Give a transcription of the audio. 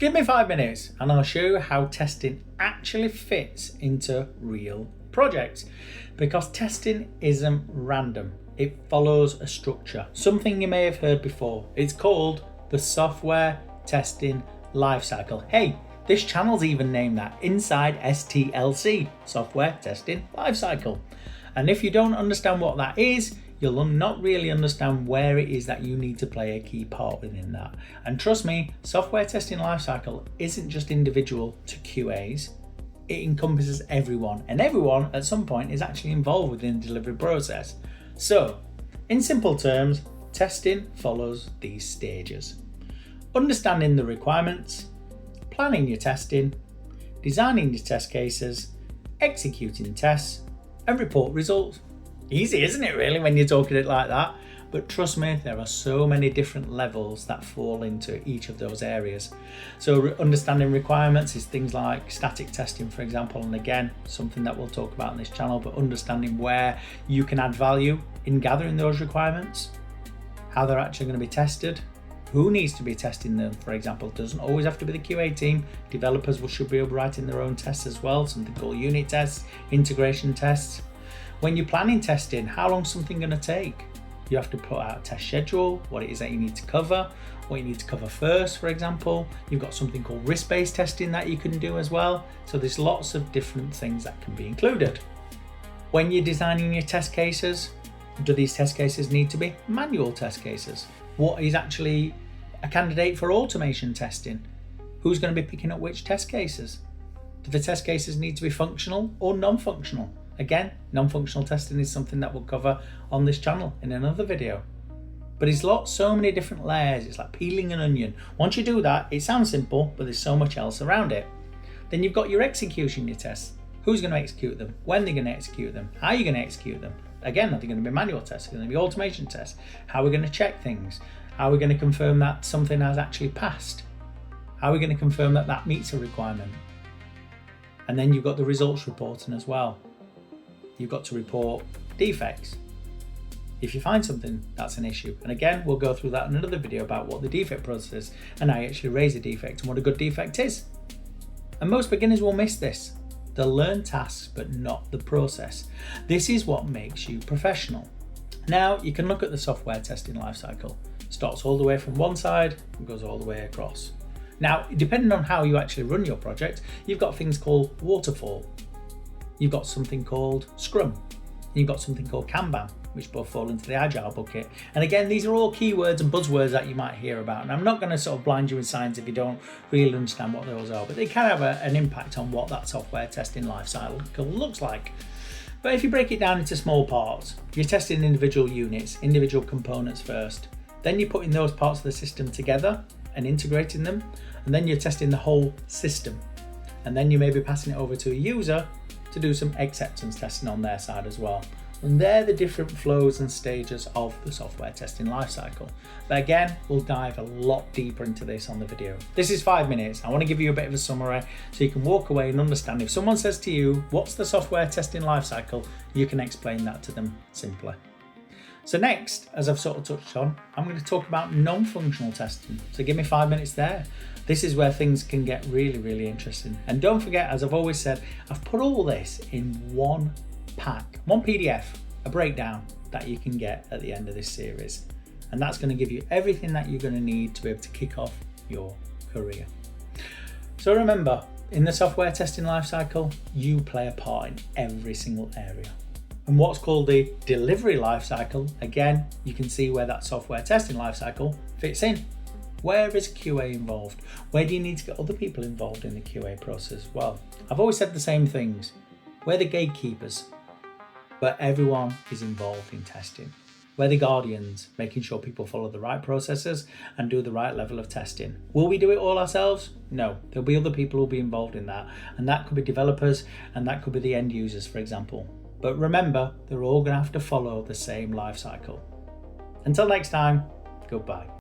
Give me 5 minutes and I'll show you how testing actually fits into real projects, because testing isn't random. It follows a structure, something you may have heard before. It's called the Software Testing Lifecycle. Hey, this channel's even named that, inside STLC, Software Testing Lifecycle. And if you don't understand what that is, you'll not really understand where it is that you need to play a key part within that. And trust me, Software Testing Lifecycle isn't just individual to QAs. It encompasses everyone, and everyone at some point is actually involved within the delivery process. So, in simple terms, testing follows these stages: understanding the requirements, planning your testing, designing your test cases, executing tests, and report results. Easy, isn't it, really, when you're talking it like that? But trust me, there are so many different levels that fall into each of those areas. So understanding requirements is things like static testing, for example, and again, something that we'll talk about on this channel, but understanding where you can add value in gathering those requirements, how they're actually going to be tested, who needs to be testing them, for example. It doesn't always have to be the QA team. Developers should be writing their own tests as well, something called unit tests, integration tests. When you're planning testing, how long is something going to take? You have to put out a test schedule, what it is that you need to cover, what you need to cover first, for example. You've got something called risk-based testing that you can do as well. So there's lots of different things that can be included. When you're designing your test cases, do these test cases need to be manual test cases? What is actually a candidate for automation testing? Who's going to be picking up which test cases? Do the test cases need to be functional or non-functional? Again, non-functional testing is something that we'll cover on this channel in another video. But it's so many different layers. It's like peeling an onion. Once you do that, it sounds simple, but there's so much else around it. Then you've got your execution, your tests. Who's going to execute them? When they're going to execute them? How are you going to execute them? Again, are they going to be manual tests? Are they going to be automation tests? How are we going to check things? How are we going to confirm that something has actually passed? How are we going to confirm that that meets a requirement? And then you've got the results reporting as well. You've got to report defects if you find something that's an issue. And again, we'll go through that in another video about what the defect process is and how you actually raise a defect and what a good defect is. And most beginners will miss this. They'll learn tasks, but not the process. This is what makes you professional. Now, you can look at the software testing lifecycle. It starts all the way from one side and goes all the way across. Now, depending on how you actually run your project, you've got things called waterfall. You've got something called Scrum. You've got something called Kanban, which both fall into the Agile bucket. And again, these are all keywords and buzzwords that you might hear about. And I'm not going to sort of blind you with science if you don't really understand what those are, but they can have an impact on what that software testing lifecycle looks like. But if you break it down into small parts, you're testing individual units, individual components first. Then you're putting those parts of the system together and integrating them. And then you're testing the whole system. And then you may be passing it over to a user to do some acceptance testing on their side as well. And they're the different flows and stages of the software testing lifecycle. But again, we'll dive a lot deeper into this on the video. This is 5 minutes. I want to give you a bit of a summary so you can walk away and understand. If someone says to you, what's the software testing lifecycle? You can explain that to them simply. So next, as I've sort of touched on, I'm going to talk about non-functional testing. So give me 5 minutes there. This is where things can get really, really interesting. And don't forget, as I've always said, I've put all this in one pack, one PDF, a breakdown that you can get at the end of this series. And that's going to give you everything that you're going to need to be able to kick off your career. So remember, in the software testing lifecycle, you play a part in every single area. And what's called the delivery lifecycle, again, you can see where that software testing lifecycle fits in. Where is QA involved? Where do you need to get other people involved in the QA process as well? I've always said the same things. We're the gatekeepers, but everyone is involved in testing. We're the guardians, making sure people follow the right processes and do the right level of testing. Will we do it all ourselves? No, there'll be other people who'll be involved in that. And that could be developers and that could be the end users, for example. But remember, they're all going to have to follow the same life cycle. Until next time, goodbye.